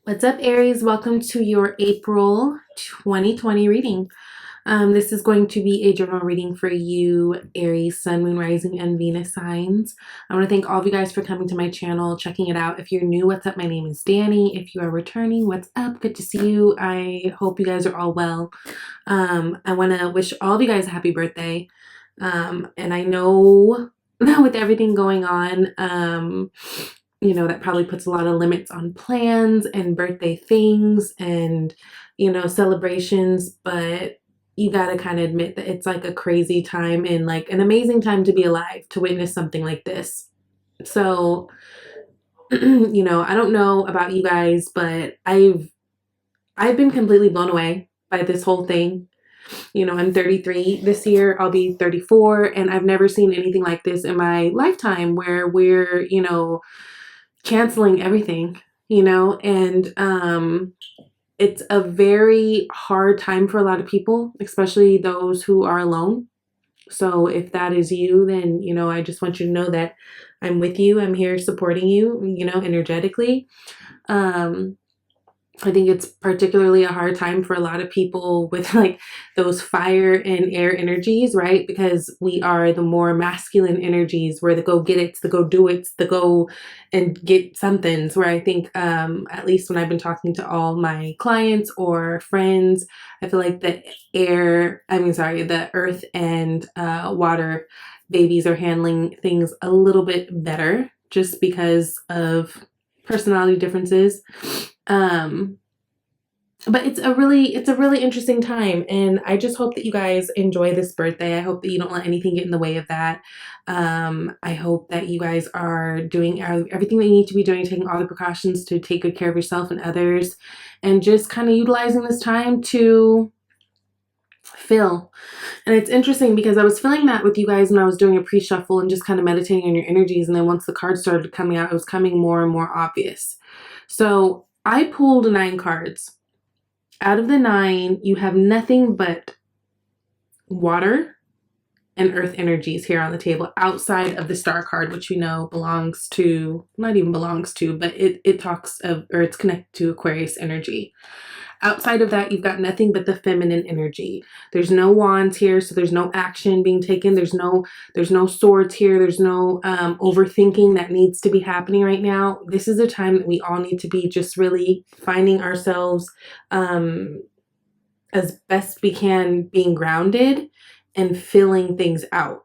What's up, Aries? Welcome to your April 2020 reading. This is going to be a general reading for you, Aries, Sun, Moon, Rising, and Venus signs. I want to thank all of you guys for coming to my channel, checking it out. If you're new, what's up? My name is Danny. If you are returning, what's up? Good to see you. I hope you guys are all well. I want to wish all of you guys a happy birthday. And I know that with everything going on, that probably puts a lot of limits on plans and birthday things and, celebrations, but you gotta kind of admit that it's like a crazy time and like an amazing time to be alive, to witness something like this. So, I don't know about you guys, but I've been completely blown away by this whole thing. I'm 33 this year, I'll be 34, and I've never seen anything like this in my lifetime where we're, canceling everything, and it's a very hard time for a lot of people, especially those who are alone. So if that is you, then, I just want you to know that I'm with you. I'm here supporting you, energetically. I think it's particularly a hard time for a lot of people with like those fire and air energies, right? Because we are the more masculine energies, where the go get it's, the go do it's, the go and get somethings, where I think, at least when I've been talking to all my clients or friends, I feel like the earth and water babies are handling things a little bit better just because of personality differences. But it's a really interesting time, and I just hope that you guys enjoy this birthday. I hope that you don't let anything get in the way of that. I hope that you guys are doing everything that you need to be doing, taking all the precautions to take good care of yourself and others, and just kind of utilizing this time to feel. And it's interesting because I was feeling that with you guys when I was doing a pre-shuffle and just kind of meditating on your energies, and then once the cards started coming out, it was coming more and more obvious. So I pulled 9 cards. Out of the 9, you have nothing but water and earth energies here on the table, outside of the star card, which we know belongs to, not even belongs to, but it talks of, or it's connected to Aquarius energy. Outside of that, you've got nothing but the feminine energy. There's no wands here, so there's no action being taken. There's no swords here. There's no overthinking that needs to be happening right now. This is a time that we all need to be just really finding ourselves as best we can, being grounded and filling things out.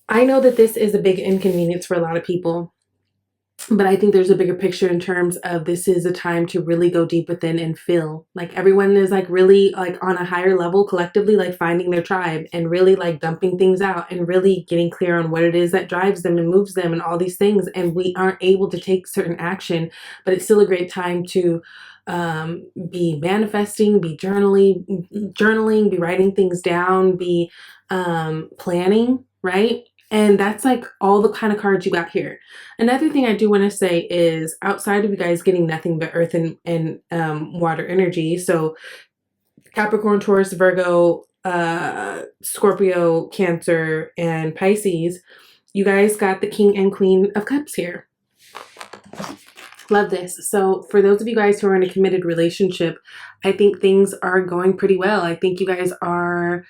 I know that this is a big inconvenience for a lot of people, but I think there's a bigger picture in terms of this is a time to really go deep within and feel like everyone is like really like on a higher level collectively, like finding their tribe and really like dumping things out and really getting clear on what it is that drives them and moves them and all these things. And we aren't able to take certain action, but it's still a great time to be manifesting, be journaling, be writing things down, be planning, right? And that's like all the kind of cards you got here. Another thing I do want to say is, outside of you guys getting nothing but earth and water energy, so Capricorn, Taurus, Virgo, Scorpio, Cancer, and Pisces, you guys got the King and Queen of Cups here. Love this. So for those of you guys who are in a committed relationship, I think things are going pretty well. I think you guys are,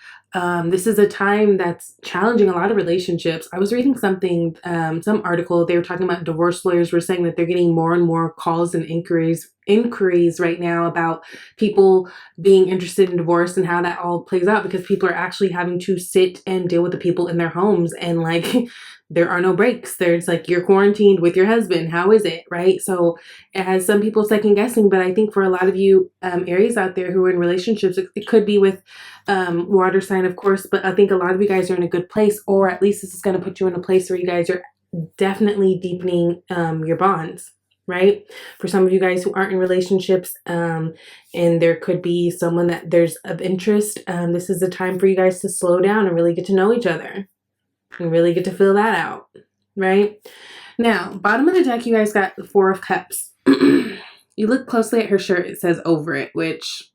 this is a time that's challenging a lot of relationships. I was reading something, some article, they were talking about divorce lawyers were saying that they're getting more and more calls and inquiries right now about people being interested in divorce and how that all plays out, because people are actually having to sit and deal with the people in their homes, and like there are no breaks. There's like, you're quarantined with your husband. How is it? Right? So it has some people second guessing, but I think for a lot of you Aries out there who are in relationships, it could be with water sign, of course, but I think a lot of you guys are in a good place, or at least this is going to put you in a place where you guys are definitely deepening your bonds. Right? For some of you guys who aren't in relationships, and there could be someone that there's of interest, this is a time for you guys to slow down and really get to know each other and really get to fill that out, right? Now, bottom of the deck, you guys got the 4 of Cups. You look closely at her shirt, it says over it, which,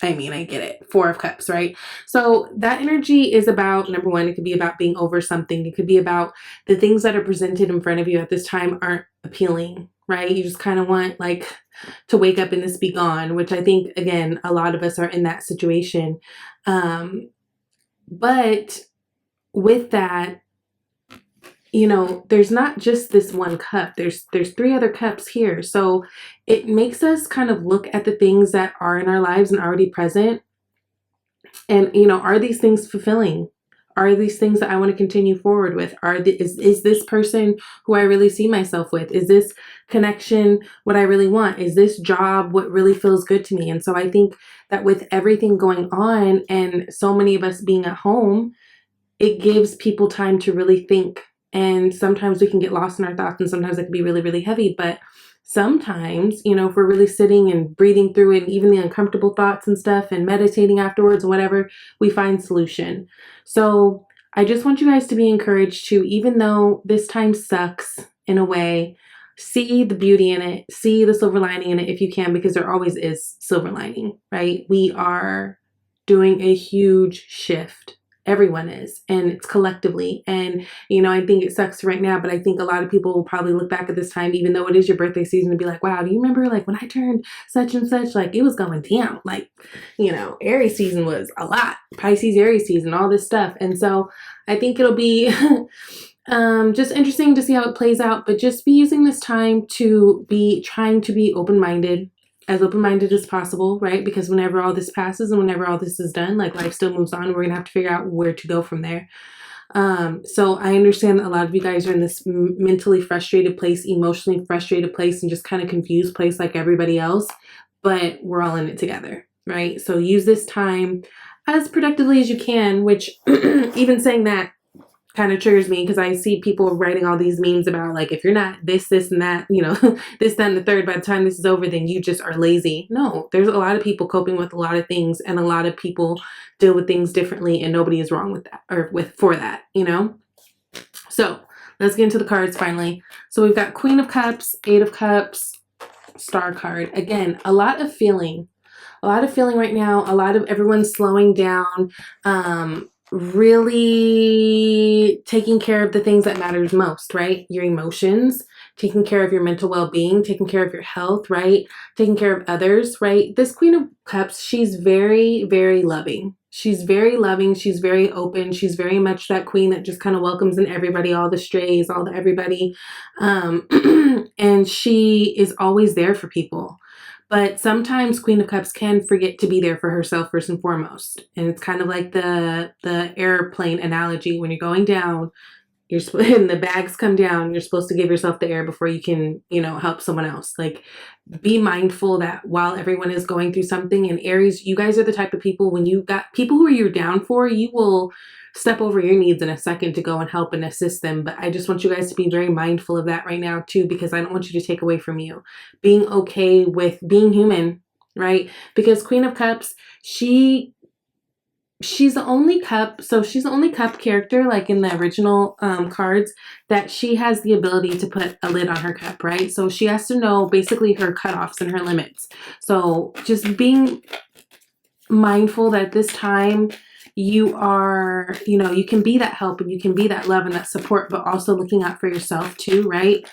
I mean, I get it. 4 of Cups, right? So that energy is about, number one, it could be about being over something. It could be about the things that are presented in front of you at this time aren't appealing, right? You just kind of want like to wake up and this be gone, which I think, again, a lot of us are in that situation. But with that, you know, there's not just this one cup. There's three other cups here. So it makes us kind of look at the things that are in our lives and already present. And, you know, are these things fulfilling? Are these things that I want to continue forward with? Is this person who I really see myself with? Is this connection what I really want? Is this job what really feels good to me? And so I think that with everything going on and so many of us being at home, it gives people time to really think. And sometimes we can get lost in our thoughts, and sometimes it can be really, really heavy. But sometimes, you know, if we're really sitting and breathing through it, and even the uncomfortable thoughts and stuff, and meditating afterwards and whatever, we find solution. So I just want you guys to be encouraged to, even though this time sucks in a way, see the beauty in it, see the silver lining in it if you can, because there always is silver lining, right? We are doing a huge shift. Everyone is, and it's collectively. And, you know, I think it sucks right now, but I think a lot of people will probably look back at this time, even though it is your birthday season, and be like, wow, do you remember like when I turned such and such, like it was going down, like, you know, Aries season was a lot, Pisces, Aries season, all this stuff. And so I think it'll be just interesting to see how it plays out, but just be using this time to be trying to be open-minded, as open-minded as possible, right? Because whenever all this passes and whenever all this is done, like life still moves on. We're gonna have to figure out where to go from there. So I understand that a lot of you guys are in this mentally frustrated place, emotionally frustrated place, and just kind of confused place like everybody else, but we're all in it together, right? So use this time as productively as you can, which even saying that kind of triggers me, because I see people writing all these memes about like, if you're not this, and that, you know, this, that, and the third, by the time this is over, then you just are lazy. No, there's a lot of people coping with a lot of things, and a lot of people deal with things differently, and nobody is wrong with that, or for that, you know? So let's get into the cards finally. So we've got Queen of Cups, Eight of Cups, Star card. Again, a lot of feeling right now. A lot of everyone slowing down, really taking care of the things that matters most, right? Your emotions, taking care of your mental well-being, taking care of your health, right? Taking care of others, right? This Queen of Cups, she's very, very loving. She's very loving. She's very open. She's very much that queen that just kind of welcomes in everybody, all the strays, all the everybody. And she is always there for people. But sometimes Queen of Cups can forget to be there for herself first and foremost. And it's kind of like the airplane analogy. When you're going down, and the bags come down, you're supposed to give yourself the air before you can, you know, help someone else. Like, be mindful that while everyone is going through something, and Aries, you guys are the type of people, when you got people who you're down for, you will step over your needs in a second to go and help and assist them. But I just want you guys to be very mindful of that right now too, because I don't want you to take away from you being okay with being human, right? Because Queen of Cups, she's the only cup, so she's the only cup character, like in the original cards, that she has the ability to put a lid on her cup, right? So she has to know basically her cutoffs and her limits. So just being mindful that this time you are, you know, you can be that help and you can be that love and that support, but also looking out for yourself too, right?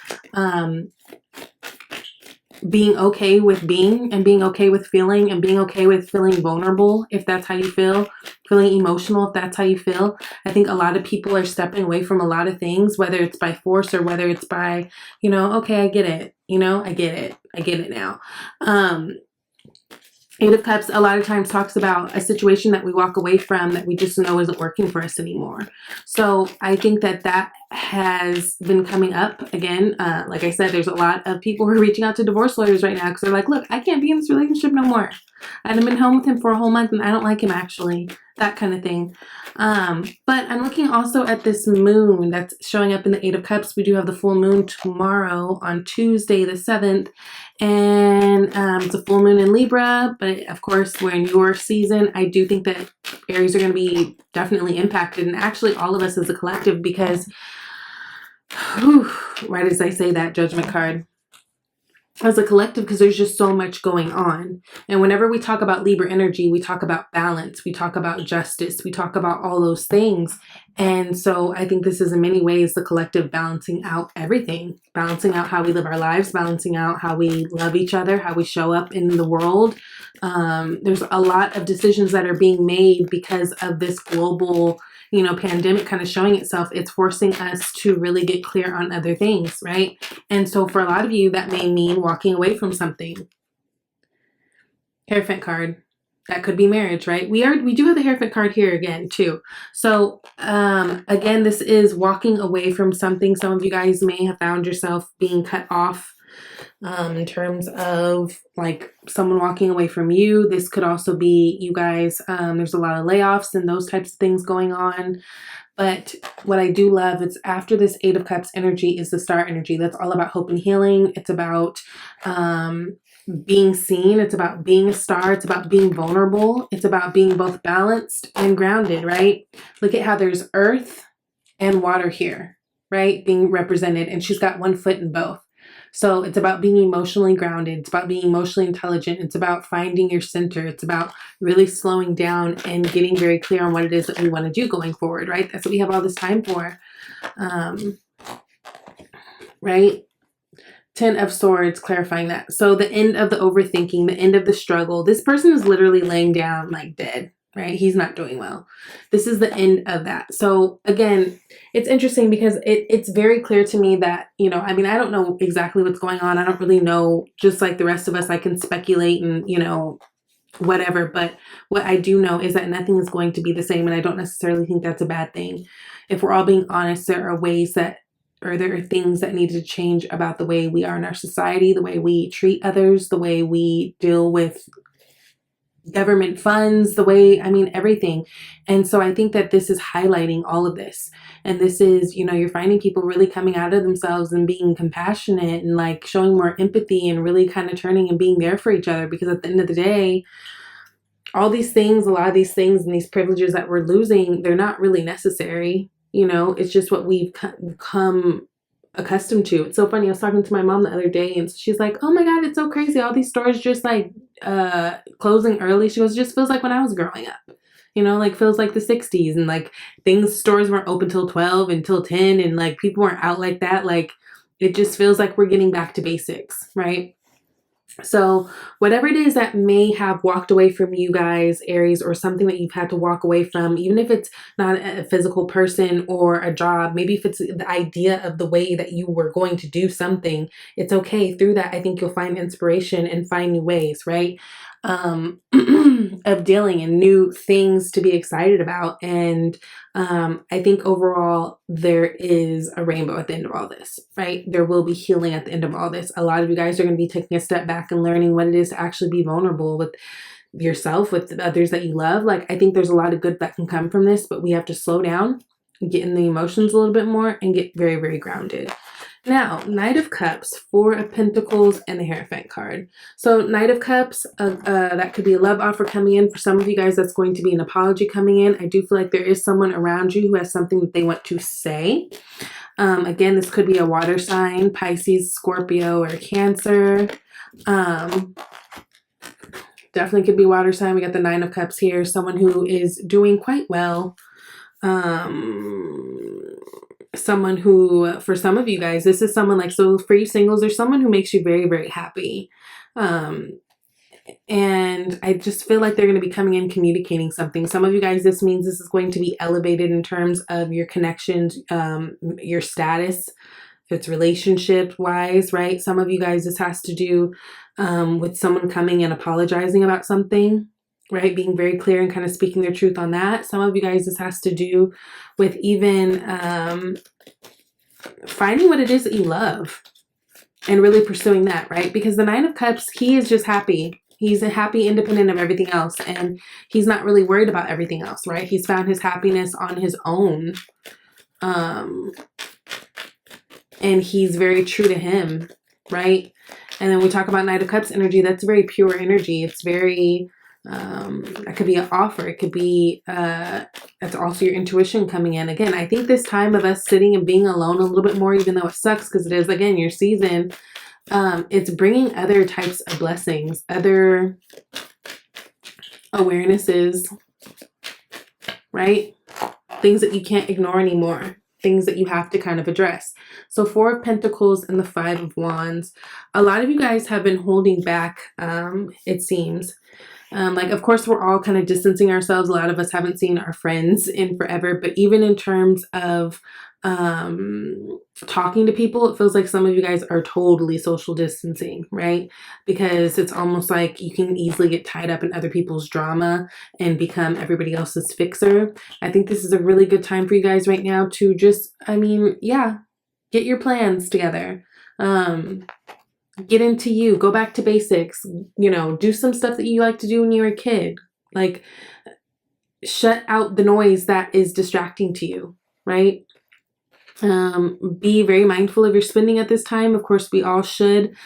Being okay with being, and being okay with feeling, and being okay with feeling vulnerable if that's how you feel, feeling emotional if that's how you feel. I think a lot of people are stepping away from a lot of things, whether it's by force or whether it's by, you know, okay, I get it, you know, I get it now. Eight of Cups a lot of times talks about a situation that we walk away from that we just know isn't working for us anymore. So I think that has been coming up again. Like I said, there's a lot of people who are reaching out to divorce lawyers right now because they're like, look, I can't be in this relationship no more. I haven't been home with him for a whole month and I don't like him actually. That kind of thing. But I'm looking also at this moon that's showing up in the Eight of Cups. We do have the full moon tomorrow on Tuesday the 7th. And it's a full moon in Libra, but of course we're in your season. I do think that Aries are going to be definitely impacted, and actually all of us as a collective, because right as I say that, Judgment card, as a collective, because there's just so much going on. And whenever we talk about Libra energy, we talk about balance, we talk about justice, we talk about all those things. And so I think this is in many ways the collective balancing out everything, balancing out how we live our lives, balancing out how we love each other, how we show up in the world. There's a lot of decisions that are being made because of this global, you know, pandemic kind of showing itself. It's forcing us to really get clear on other things, right? And so for a lot of you, that may mean walking away from something. Hierophant card. That could be marriage, right? We do have the Hierophant card here again too. So again, this is walking away from something. Some of you guys may have found yourself being cut off in terms of like someone walking away from you. This could also be you guys. There's a lot of layoffs and those types of things going on. But what I do love is after this Eight of Cups energy is the Star energy. That's all about hope and healing. It's about being seen. It's about being a star. It's about being vulnerable. It's about being both balanced and grounded, right? Look at how there's earth and water here, right? Being represented. And she's got one foot in both. So it's about being emotionally grounded. It's about being emotionally intelligent. It's about finding your center. It's about really slowing down and getting very clear on what it is that we want to do going forward, right? That's what we have all this time for, right? 10 of Swords, clarifying that. So the end of the overthinking, the end of the struggle. This person is literally laying down like dead, right? He's not doing well. This is the end of that. So again, it's interesting because it's very clear to me that, you know, I mean, I don't know exactly what's going on. I don't really know. Just like the rest of us, I can speculate and, you know, whatever. But what I do know is that nothing is going to be the same. And I don't necessarily think that's a bad thing. If we're all being honest, there are ways that, or there are things that need to change about the way we are in our society, the way we treat others, the way we deal with government funds, the way, I mean, everything. And so I think that this is highlighting all of this. And this is, you know, you're finding people really coming out of themselves and being compassionate and like showing more empathy and really kind of turning and being there for each other. Because at the end of the day, all these things, a lot of these things and these privileges that we're losing, they're not really necessary. You know, it's just what we've become accustomed to. It's so funny. I was talking to my mom the other day and she's like, oh my God, it's so crazy. All these stores just like closing early. She goes, it just feels like when I was growing up, you know, like feels like the 60s and like stores weren't open till 12 and till 10 and like people weren't out like that. Like it just feels like we're getting back to basics, right? So whatever it is that may have walked away from you guys, Aries, or something that you've had to walk away from, even if it's not a physical person or a job, maybe if it's the idea of the way that you were going to do something, it's okay. Through that, I think you'll find inspiration and find new ways, right? Of dealing and new things to be excited about. And I think overall there is a rainbow at the end of all this, right? There will be healing at the end of all this. A lot of you guys are going to be taking a step back and learning what it is to actually be vulnerable with yourself, with others that you love. Like, I think there's a lot of good that can come from this, but we have to slow down, get in the emotions a little bit more, and get very, very grounded. Now, Knight of Cups, Four of Pentacles, and the Hierophant card. So Knight of Cups, that could be a love offer coming in. For some of you guys, that's going to be an apology coming in. I do feel like there is someone around you who has something that they want to say. Again, this could be a water sign, Pisces, Scorpio, or Cancer. Definitely could be water sign. We got the Nine of Cups here. Someone who is doing quite well. Someone who, for some of you guys, this is someone like, so for you singles, there's someone who makes you very, very happy. And I just feel like they're going to be coming in communicating something. Some of you guys, this means this is going to be elevated in terms of your connections, your status, if it's relationship wise, right? Some of you guys, this has to do with someone coming and apologizing about something, right? Being very clear and kind of speaking their truth on that. Some of you guys, this has to do with even finding what it is that you love and really pursuing that, right? Because the Nine of Cups, he is just happy. He's a happy, independent of everything else. And he's not really worried about everything else, right? He's found his happiness on his own. And he's very true to him, right? And then we talk about Knight of Cups energy. That's very pure energy. It's very... that could be an offer. It could be, that's also your intuition coming in. Again, I think this time of us sitting and being alone a little bit more, even though it sucks because it is, again, your season, it's bringing other types of blessings, other awarenesses, right? things that you can't ignore anymore, things that you have to kind of address. So 4 of Pentacles and the 5 of Wands. A lot of you guys have been holding back, it seems. Like, of course, we're all kind of distancing ourselves. A lot of us haven't seen our friends in forever, but even in terms of talking to people, it feels like some of you guys are totally social distancing, right? Because it's almost like you can easily get tied up in other people's drama and become everybody else's fixer. I think this is a really good time for you guys right now to just, yeah, get your plans together. Get into you, go back to basics, do some stuff that you like to do when you were a kid. Like, shut out the noise that is distracting to you, right? Be very mindful of your spending at this time. Of course, we all should.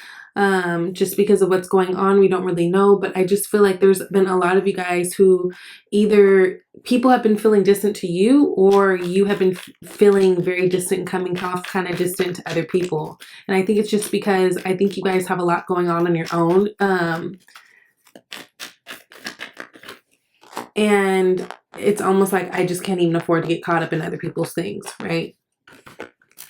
Just because of what's going on, we don't really know, but I just feel like there's been a lot of you guys who either people have been feeling distant to you, or you have been feeling very distant and coming off kind of distant to other people. And I think it's just because I think you guys have a lot going on your own. And it's almost like I just can't even afford to get caught up in other people's things, right?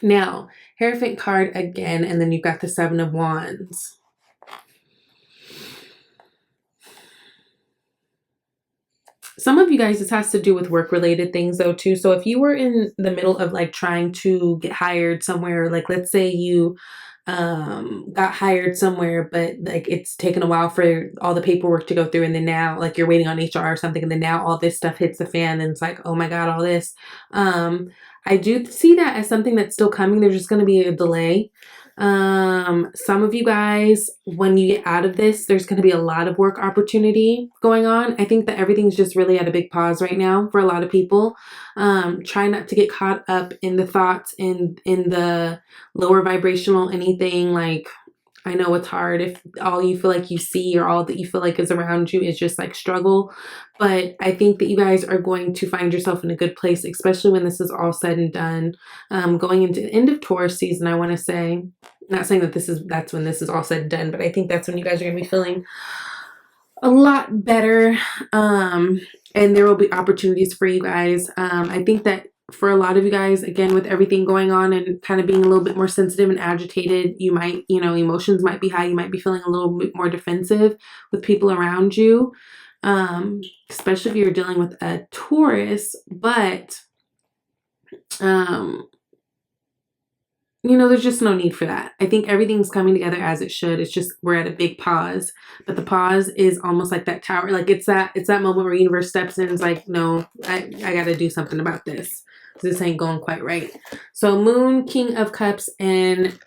Now, Hierophant card again, and then you've got the 7 of Wands. Some of you guys, this has to do with work-related things though too. So if you were in the middle of like trying to get hired somewhere, like let's say you got hired somewhere, but like it's taken a while for all the paperwork to go through, and then now like you're waiting on HR or something, and then now all this stuff hits the fan and it's like, oh my God, all this. I do see that as something that's still coming. There's just going to be a delay. Some of you guys, when you get out of this, there's going to be a lot of work opportunity going on. I think that everything's just really at a big pause right now for a lot of people. Try not to get caught up in the thoughts in the lower vibrational anything. Like, I know it's hard if all you feel like you see or all that you feel like is around you is just like struggle. But I think that you guys are going to find yourself in a good place, especially when this is all said and done. Going into the end of Taurus season, I want to say, not saying that that's when this is all said and done, but I think that's when you guys are going to be feeling a lot better. And there will be opportunities for you guys. I think that for a lot of you guys, again, with everything going on and kind of being a little bit more sensitive and agitated, you might, emotions might be high. You might be feeling a little bit more defensive with people around you, especially if you're dealing with a Taurus. But, there's just no need for that. I think everything's coming together as it should. It's just we're at a big pause. But the pause is almost like that tower. Like it's that moment where universe steps in and is like, no, I got to do something about this. This ain't going quite right. So Moon, King of Cups, and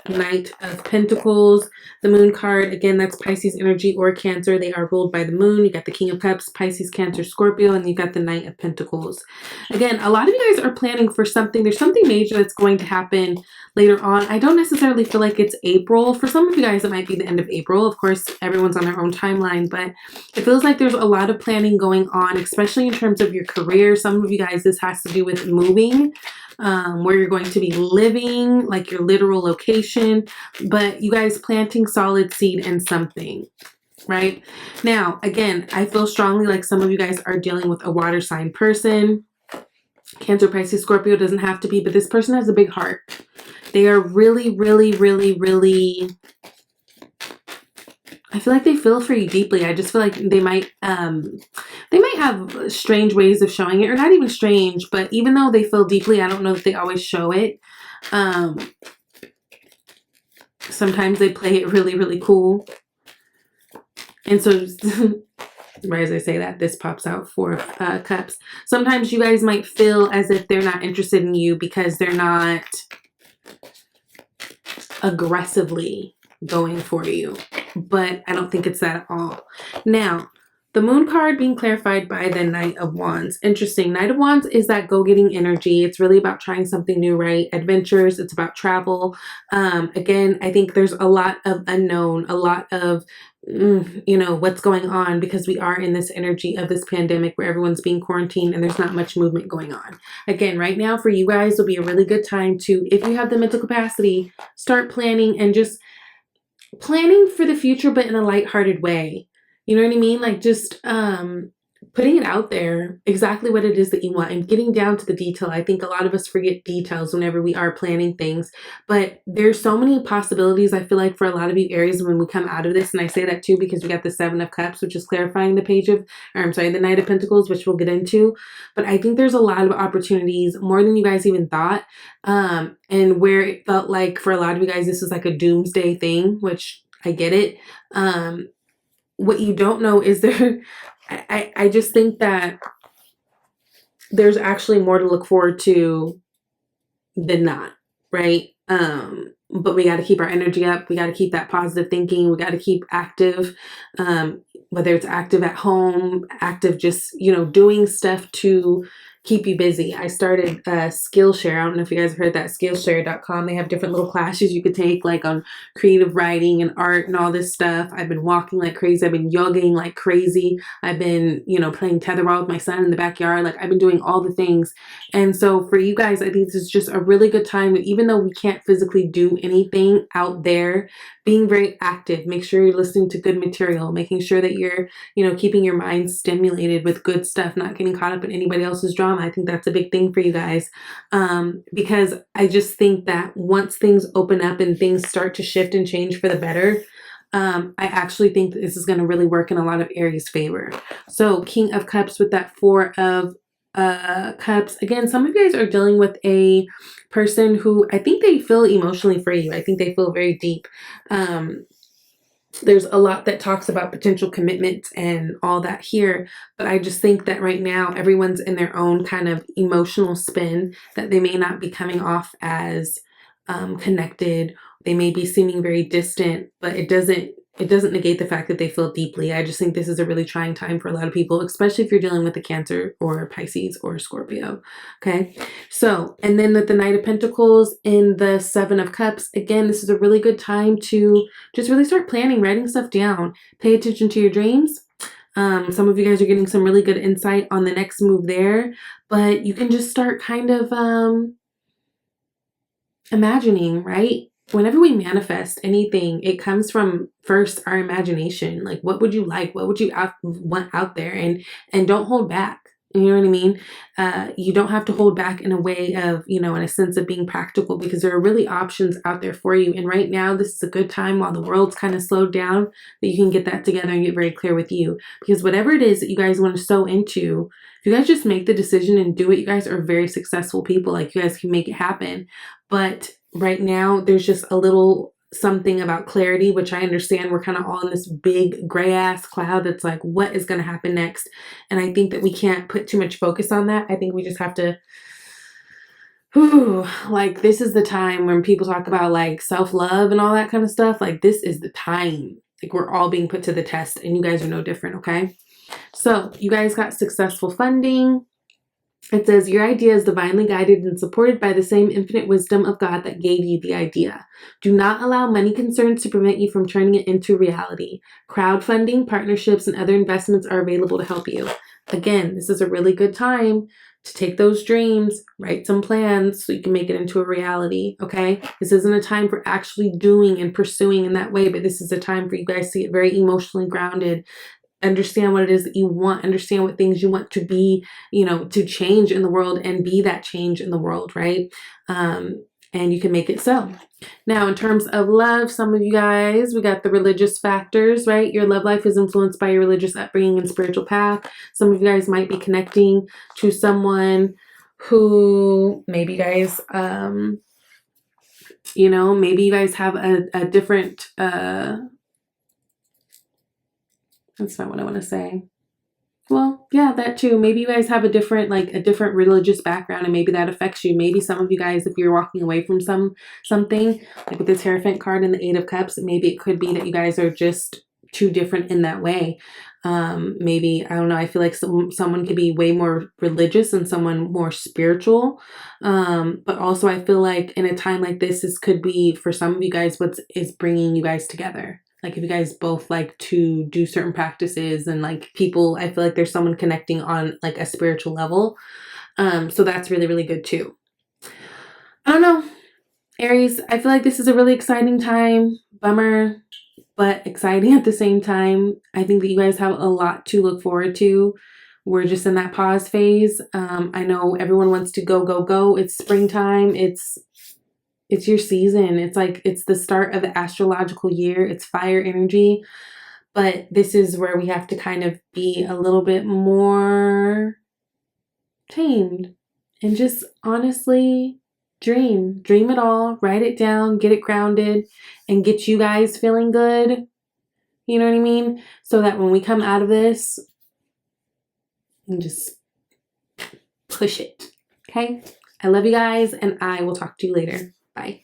Knight of Pentacles. The Moon card, again, that's Pisces energy or Cancer. They are ruled by the Moon. You got the King of Cups, Pisces, Cancer, Scorpio, and you got the Knight of Pentacles. Again, a lot of you guys are planning for something. There's something major that's going to happen later on. I don't necessarily feel like it's April. For some of you guys, it might be the end of April. Of course, everyone's on their own timeline, but it feels like there's a lot of planning going on, especially in terms of your career. Some of you guys, this has to do with moving, where you're going to be living, like your literal location, but you guys planting solid seed in something, right? Now, again, I feel strongly like some of you guys are dealing with a water sign person. Cancer, Pisces, Scorpio doesn't have to be, but this person has a big heart. They are really, really, really, really, I feel like they feel for you deeply. I just feel like they might have strange ways of showing it, or not even strange, but even though they feel deeply, I don't know if they always show it. Sometimes they play it really, really cool. And so, right as I say that, this pops out 4 of Cups. Sometimes you guys might feel as if they're not interested in you because they're not aggressively going for you. But I don't think it's that at all. Now, the Moon card being clarified by the Knight of Wands. Interesting. Knight of Wands is that go-getting energy. It's really about trying something new, right? Adventures. It's about travel. Again, I think there's a lot of unknown, a lot of, what's going on, because we are in this energy of this pandemic where everyone's being quarantined and there's not much movement going on. Again, right now for you guys will be a really good time to, if you have the mental capacity, start planning and just planning for the future, but in a lighthearted way. You know what I mean? Like just putting it out there, exactly what it is that you want, and getting down to the detail. I think a lot of us forget details whenever we are planning things, but there's so many possibilities, I feel like, for a lot of you Aries when we come out of this. And I say that too because we got the Seven of Cups, which is clarifying the page of, or I'm sorry, the Knight of Pentacles, which we'll get into. But I think there's a lot of opportunities, more than you guys even thought. And where it felt like for a lot of you guys, this is like a doomsday thing, which I get it. What you don't know is I just think that there's actually more to look forward to than not, right? But we got to keep our energy up. We got to keep that positive thinking. We got to keep active, whether it's active at home, active just, doing stuff to keep you busy. I started Skillshare. I don't know if you guys have heard that, Skillshare.com. They have different little classes you could take, like on creative writing and art and all this stuff. I've been walking like crazy. I've been yogaing like crazy. I've been, playing tetherball with my son in the backyard. Like I've been doing all the things. And so for you guys, I think this is just a really good time, even though we can't physically do anything out there, being very active. Make sure you're listening to good material, making sure that you're, keeping your mind stimulated with good stuff, not getting caught up in anybody else's drama. I think that's a big thing for you guys. Because I just think that once things open up and things start to shift and change for the better, I actually think that this is going to really work in a lot of Aries' favor. So King of Cups with that Four of Cups. Again, some of you guys are dealing with a person who I think they feel emotionally for you. I think they feel very deep. There's a lot that talks about potential commitments and all that here, but I just think that right now everyone's in their own kind of emotional spin, that they may not be coming off as connected. They may be seeming very distant, but it doesn't negate the fact that they feel deeply. I just think this is a really trying time for a lot of people, especially if you're dealing with a Cancer or a Pisces or a Scorpio. Okay. So, and then with the Knight of Pentacles in the Seven of Cups, again, this is a really good time to just really start planning, writing stuff down, pay attention to your dreams. Some of you guys are getting some really good insight on the next move there, but you can just start kind of, imagining, right? Whenever we manifest anything, it comes from first our imagination. Like, what would you like? What would you want out there? And don't hold back. You know what I mean? You don't have to hold back in a way of, in a sense of being practical, because there are really options out there for you. And right now, this is a good time while the world's kind of slowed down, that you can get that together and get very clear with you. Because whatever it is that you guys want to sow into, if you guys just make the decision and do it, you guys are very successful people. Like, you guys can make it happen. But right now, there's just a little something about clarity, which I understand we're kind of all in this big gray ass cloud that's like, what is going to happen next? And I think that we can't put too much focus on that. I think we just have to, like, this is the time when people talk about like self-love and all that kind of stuff. Like, this is the time. Like, we're all being put to the test, and you guys are no different. Okay. So you guys got successful funding. It says, your idea is divinely guided and supported by the same infinite wisdom of God that gave you the idea. Do not allow money concerns to prevent you from turning it into reality. Crowdfunding, partnerships, and other investments are available to help you. Again, this is a really good time to take those dreams, write some plans so you can make it into a reality, okay? This isn't a time for actually doing and pursuing in that way, but this is a time for you guys to get very emotionally grounded, understand what it is that you want, understand what things you want to be, to change in the world and be that change in the world, right? And you can make it so. Now, in terms of love, some of you guys, we got the religious factors, right? Your love life is influenced by your religious upbringing and spiritual path. Some of you guys might be connecting to someone who maybe you guys, maybe you guys have a different, that's not what I want to say. Well, yeah, that too. Maybe you guys have a different religious background, and maybe that affects you. Maybe some of you guys, if you're walking away from something, like with this Hierophant card and the Eight of Cups, maybe it could be that you guys are just too different in that way. Maybe, I don't know, I feel like someone could be way more religious and someone more spiritual. But also I feel like in a time like this could be, for some of you guys, what is bringing you guys together. Like, if you guys both like to do certain practices, and like people, I feel like there's someone connecting on like a spiritual level. So that's really, really good too. I don't know, Aries, I feel like this is a really exciting time. Bummer, but exciting at the same time. I think that you guys have a lot to look forward to we're just in that pause phase. I know everyone wants to go, go, go. It's springtime. It's your season. It's like, it's the start of the astrological year. It's fire energy. But this is where we have to kind of be a little bit more tamed and just honestly dream it all, write it down, get it grounded, and get you guys feeling good. You know what I mean? So that when we come out of this, and just push it. Okay? I love you guys, and I will talk to you later. Bye.